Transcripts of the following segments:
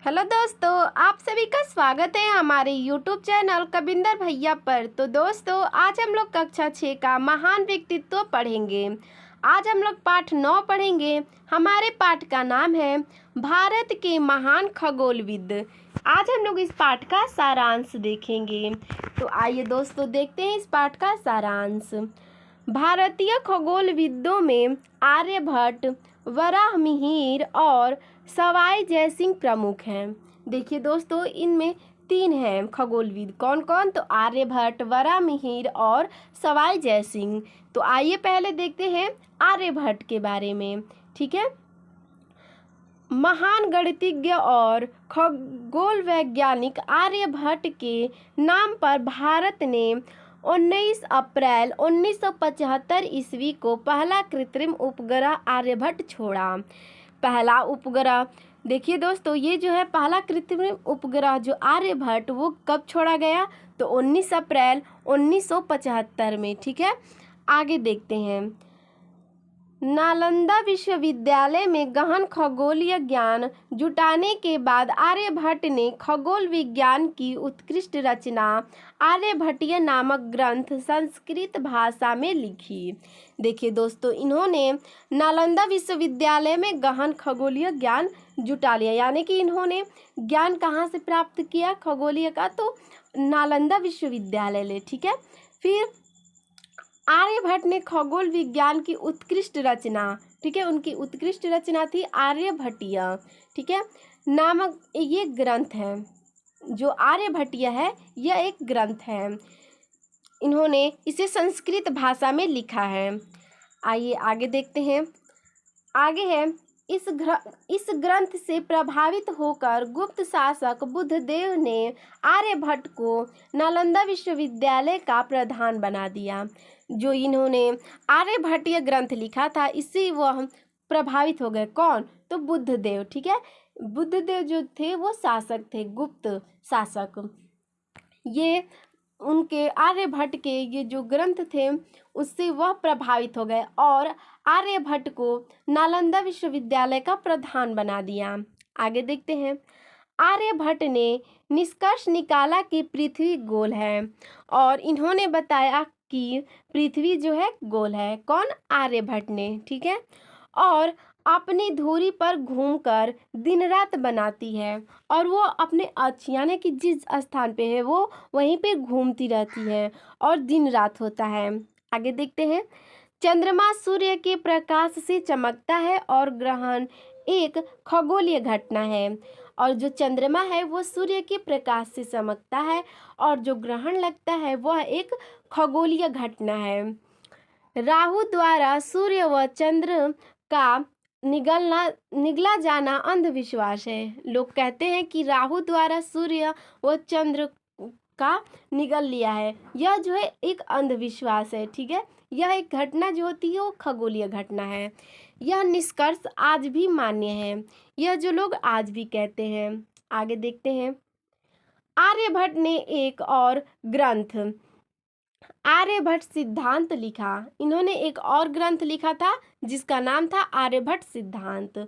Hello दोस्तों, आप सभी का स्वागत है हमारे यूट्यूब चैनल कविंदर भैया पर। तो दोस्तों, आज हम लोग कक्षा 6 का महान व्यक्तित्व पढ़ेंगे। आज हम लोग पाठ 9 पढ़ेंगे। हमारे पाठ का नाम है भारत के महान खगोलविद। आज हम लोग इस पाठ का सारांश देखेंगे। तो आइए दोस्तों, देखते हैं इस पाठ का सारांश। भारतीय खगोलविदों में आर्यभट्ट, वराहमिहिर और सवाई जयसिंह प्रमुख हैं। देखिए दोस्तों, इनमें 3 हैं खगोलविद। कौन कौन? तो आर्यभट्ट, वराहमिहिर और सवाई जयसिंह। तो आइए पहले देखते हैं आर्यभट्ट के बारे में। ठीक है। महान गणितज्ञ और खगोल वैज्ञानिक आर्यभट्ट के नाम पर भारत ने 19 अप्रैल 1975 ईस्वी को पहला कृत्रिम उपग्रह आर्यभट्ट छोड़ा। पहला उपग्रह, देखिए दोस्तों, ये जो है पहला कृत्रिम उपग्रह जो आर्यभट्ट, वो कब छोड़ा गया? तो 19 अप्रैल 1975 में। ठीक है। आगे देखते हैं। नालंदा विश्वविद्यालय में गहन खगोलीय ज्ञान जुटाने के बाद आर्यभट्ट ने खगोल विज्ञान की उत्कृष्ट रचना आर्यभट्टीय नामक ग्रंथ संस्कृत भाषा में लिखी। देखिए दोस्तों, इन्होंने नालंदा विश्वविद्यालय में गहन खगोलीय ज्ञान जुटा लिया, यानी कि इन्होंने ज्ञान कहाँ से प्राप्त किया खगोलीय का? तो नालंदा विश्वविद्यालय ले। ठीक है। फिर आर्यभट्ट ने खगोल विज्ञान की उत्कृष्ट रचना, ठीक है, उनकी उत्कृष्ट रचना थी आर्यभट्टीय, ठीक है, नामक ये ग्रंथ है। जो आर्यभट्टीय है यह एक ग्रंथ है। इन्होंने इसे संस्कृत भाषा में लिखा है। आइए आगे देखते हैं। आगे है, इस ग्रंथ से प्रभावित होकर गुप्त शासक बुद्धदेव ने आर्यभट्ट को नालंदा विश्वविद्यालय का प्रधान बना दिया। जो इन्होंने आर्यभट्टीय ग्रंथ लिखा था, इससे वह प्रभावित हो गए। कौन? तो बुद्धदेव। ठीक है। बुद्धदेव जो थे वो शासक थे, गुप्त शासक। ये उनके आर्यभट्ट के ये जो ग्रंथ थे उससे वह प्रभावित हो गए और आर्यभट्ट को नालंदा विश्वविद्यालय का प्रधान बना दिया। आगे देखते हैं। आर्यभट्ट ने निष्कर्ष निकाला कि पृथ्वी गोल है और इन्होंने बताया कि पृथ्वी जो है गोल है। कौन? आर्यभट्ट ने। ठीक है। और अपनी धुरी पर घूमकर दिन रात बनाती है और वो अपने अक्ष, यानी कि जिस स्थान पे है वो वहीं पे घूमती रहती है और दिन रात होता है। आगे देखते हैं। चंद्रमा सूर्य के प्रकाश से चमकता है और ग्रहण एक खगोलीय घटना है। और जो चंद्रमा है वो सूर्य के प्रकाश से चमकता है और जो ग्रहण लगता है वह एक खगोलीय घटना है। राहु द्वारा सूर्य व चंद्र का निगला जाना अंधविश्वास है। लोग कहते हैं कि राहु द्वारा सूर्य व चंद्र का निगल लिया है, यह जो है एक अंधविश्वास है। ठीक है। यह एक घटना जो होती है वो खगोलीय घटना है। यह निष्कर्ष आज भी मान्य है, यह जो लोग आज भी कहते हैं। आगे देखते हैं। आर्यभट्ट ने एक और ग्रंथ आर्यभट्ट सिद्धांत लिखा। इन्होंने एक और ग्रंथ लिखा था जिसका नाम था आर्यभट्ट सिद्धांत,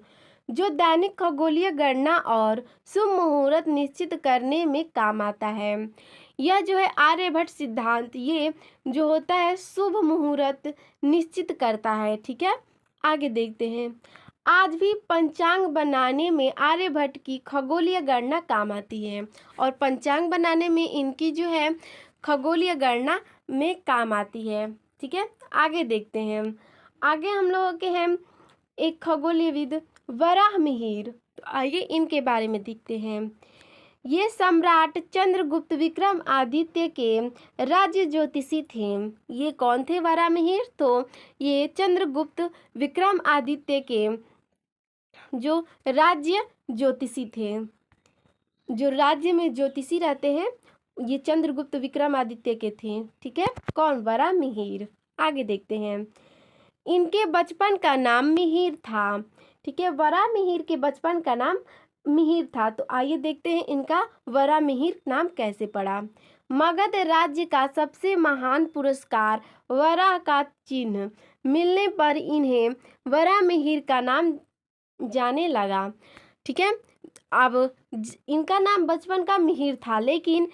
जो दैनिक खगोलीय गणना और शुभ मुहूर्त निश्चित करने में काम आता है। यह जो है आर्यभट्ट सिद्धांत, ये जो होता है शुभ मुहूर्त निश्चित करता है। ठीक है। आगे देखते हैं। आज भी पंचांग बनाने में आर्यभट्ट की खगोलीय गणना काम आती है और पंचांग बनाने में इनकी जो है खगोलीय गणना में काम आती है। ठीक है। आगे देखते हैं। आगे हम लोगों के हैं एक खगोलीयविद वराहमिहिर। तो आइए इनके बारे में देखते हैं। ये सम्राट चंद्रगुप्त विक्रमादित्य के राज्य ज्योतिषी थे। ये कौन थे वराहमिहिर? तो ये चंद्रगुप्त विक्रमादित्य के जो राज्य ज्योतिषी थे, जो राज्य में ज्योतिषी रहते हैं, ये चंद्रगुप्त विक्रमादित्य के थे। ठीक है। कौन? वराहमिहिर। आगे देखते हैं। इनके बचपन का नाम मिहिर था। ठीक है। वराहमिहिर के बचपन का नाम मिहिर था। तो आइए देखते हैं इनका वराहमिहिर नाम कैसे पड़ा। मगध राज्य का सबसे महान पुरस्कार वराह का चिन्ह मिलने पर इन्हें वराहमिहिर का नाम जाने लगा। ठीक है। अब इनका नाम बचपन का मिहिर था, लेकिन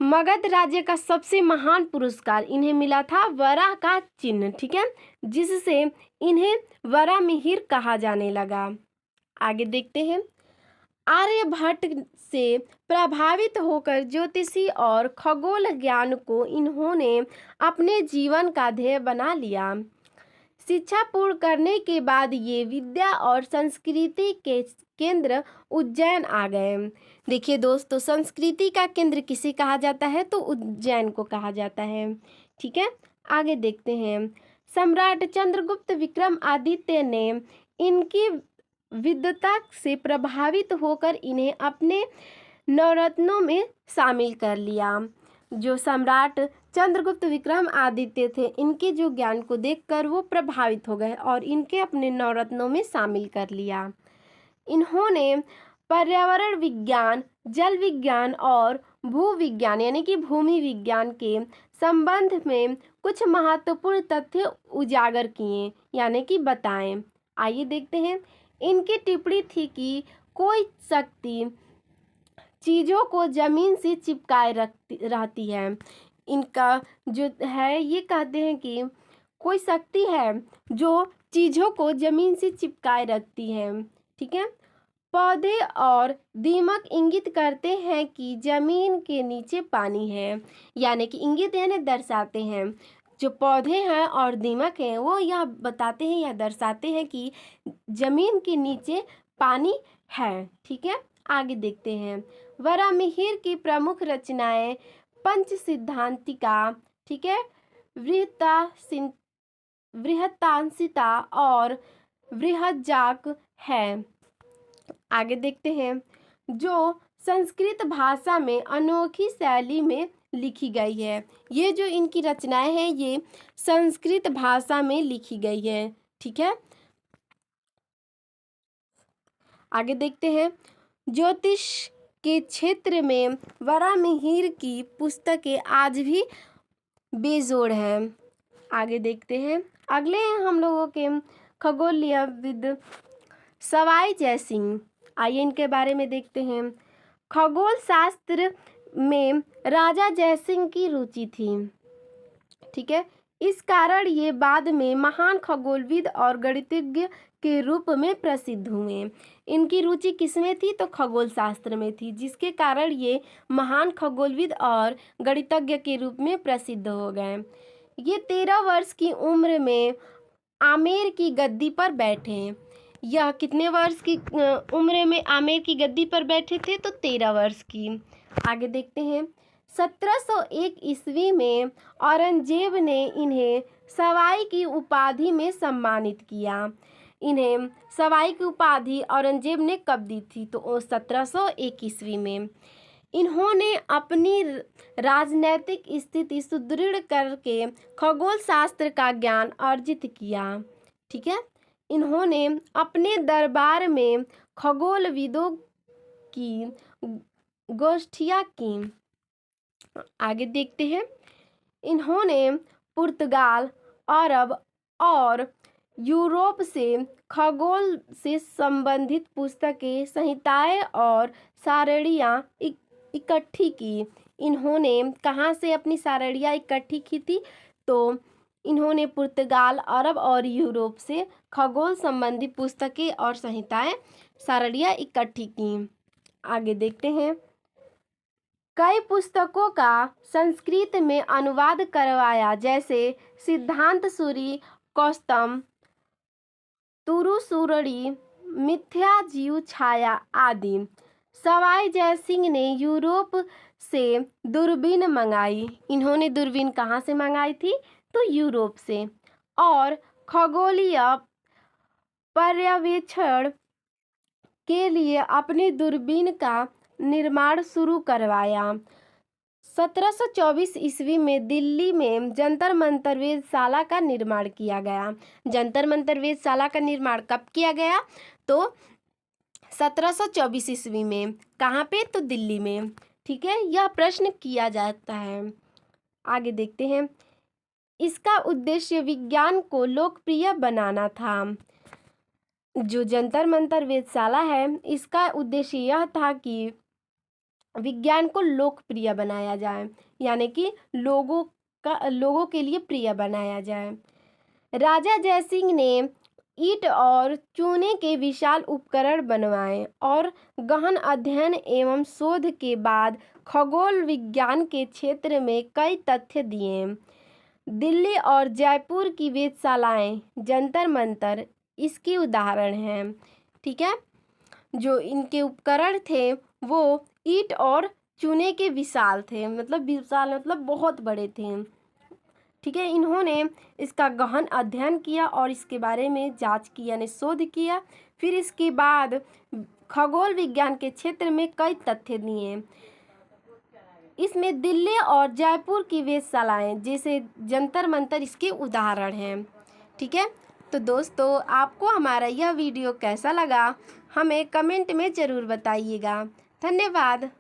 मगध राज्य का सबसे महान पुरस्कार इन्हें मिला था वराह का चिन्ह, ठीक है, जिससे इन्हें वरामिहिर कहा जाने लगा। आगे देखते हैं। आर्यभट्ट से प्रभावित होकर ज्योतिषी और खगोल ज्ञान को इन्होंने अपने जीवन का ध्येय बना लिया। शिक्षा पूर्ण करने के बाद ये विद्या और संस्कृति के केंद्र उज्जैन आ गए। देखिए दोस्तों, संस्कृति का केंद्र किसे कहा जाता है? तो उज्जैन को कहा जाता है, ठीक है। आगे देखते हैं। सम्राट चंद्रगुप्त विक्रमादित्य ने इनकी विद्वता से प्रभावित होकर इन्हें अपने नवरत्नों में शामिल कर लिया। जो सम्राट चंद्रगुप्त विक्रमादित्य थे, इनके जो ज्ञान को देखकर वो प्रभावित हो गए और इनके अपने नवरत्नों में शामिल कर लिया। इन्होंने पर्यावरण विज्ञान, जल विज्ञान और भू विज्ञान यानी कि भूमि विज्ञान के संबंध में कुछ महत्वपूर्ण तथ्य उजागर किए यानी कि बताएं। आइए देखते हैं। इनकी टिप्पणी थी कि कोई शक्ति चीज़ों को जमीन से चिपकाए रहती है। इनका जो है ये कहते हैं कि कोई शक्ति है जो चीज़ों को जमीन से चिपकाए रखती है, ठीक है। पौधे और दीमक इंगित करते हैं कि जमीन के नीचे पानी है, यानी कि इंगित यानी दर्शाते हैं। जो पौधे हैं और दीमक हैं वो यह बताते हैं या दर्शाते हैं कि जमीन के नीचे पानी है, ठीक है। आगे देखते हैं। वरामिहिर की प्रमुख रचनाएं पंच सिद्धांतिका, ठीक है, बृहत्तांसिता और बृहज्जाक है। आगे देखते हैं। जो संस्कृत भाषा में अनोखी शैली में लिखी गई है। ये जो इनकी रचनाएं हैं ये संस्कृत भाषा में लिखी गई है, ठीक है। आगे देखते हैं। ज्योतिष के क्षेत्र में वरामिहिर की पुस्तकें आज भी बेजोड़ हैं। आगे देखते हैं। अगले हैं हम लोगों के खगोलीयविद सवाई जयसिंह। आइए इनके बारे में देखते हैं। खगोल शास्त्र में राजा जयसिंह की रुचि थी, ठीक है। इस कारण ये बाद में महान खगोलविद और गणितज्ञ के रूप में प्रसिद्ध हुए। इनकी रुचि किसमें थी? तो खगोल शास्त्र में थी, जिसके कारण ये महान खगोलविद और गणितज्ञ के रूप में प्रसिद्ध हो गए। ये 13 वर्ष की उम्र में आमेर की गद्दी पर बैठे। यह कितने वर्ष की उम्र में आमेर की गद्दी पर बैठे थे? तो 13 वर्ष की। आगे देखते हैं। 1701 ईस्वी में औरंगजेब ने इन्हें सवाई की उपाधि में सम्मानित किया। इन्हें सवाई की उपाधि औरंगजेब ने कब दी थी? तो 1701 ईस्वी में। इन्होंने अपनी राजनैतिक स्थिति सुदृढ़ करके खगोल शास्त्र का ज्ञान अर्जित किया, ठीक है। इन्होंने अपने दरबार में खगोलविदों की गोष्ठियाँ की। आगे देखते हैं। इन्होंने पुर्तगाल, अरब और यूरोप से खगोल से संबंधित पुस्तकें, संहिताएं और सारणियाँ इकट्ठी की। इन्होंने कहाँ से अपनी सारणियाँ इकट्ठी की थी? तो इन्होंने पुर्तगाल, अरब और यूरोप से खगोल संबंधी पुस्तकें और संहिताएं, सारणियाँ इकट्ठी की। आगे देखते हैं। कई पुस्तकों का संस्कृत में अनुवाद करवाया, जैसे सिद्धांत सूरी, कौस्तम, तुरुसुररी, मिथ्या जीव छाया आदि। सवाई जयसिंह ने यूरोप से दूरबीन मंगाई। इन्होंने दूरबीन कहाँ से मंगाई थी? तो यूरोप से। और खगोलीय पर्यवेक्षण के लिए अपनी दूरबीन का निर्माण शुरू करवाया। 1724 ईस्वी में दिल्ली में जंतर मंतर वेधशाला का निर्माण किया गया। जंतर मंतर वेधशाला का निर्माण कब किया गया? तो 1724 ईस्वी में। कहाँ पे? तो दिल्ली में, ठीक है। यह प्रश्न किया जाता है। आगे देखते हैं। इसका उद्देश्य विज्ञान को लोकप्रिय बनाना था। जो जंतर मंतर वेधशाला है, इसका उद्देश्य यह था कि विज्ञान को लोकप्रिय बनाया जाए, यानी कि लोगों के लिए प्रिय बनाया जाए। राजा जयसिंह ने ईंट और चूने के विशाल उपकरण बनवाए और गहन अध्ययन एवं शोध के बाद खगोल विज्ञान के क्षेत्र में कई तथ्य दिए। दिल्ली और जयपुर की वेधशालाएं, जंतर मंतर इसकी उदाहरण हैं। ठीक है, जो इनके उपकरण थे वो ईंट और चूने के विशाल थे, मतलब विशाल मतलब बहुत बड़े थे। ठीक है, इन्होंने इसका गहन अध्ययन किया और इसके बारे में जांच की, यानी शोध किया। फिर इसके बाद खगोल विज्ञान के क्षेत्र में कई तथ्य दिए। इसमें दिल्ली और जयपुर की वेधशालाएं जैसे जंतर मंतर इसके उदाहरण हैं। ठीक है, तो दोस्तों आपको हमारा यह वीडियो कैसा लगा हमें कमेंट में ज़रूर बताइएगा। धन्यवाद।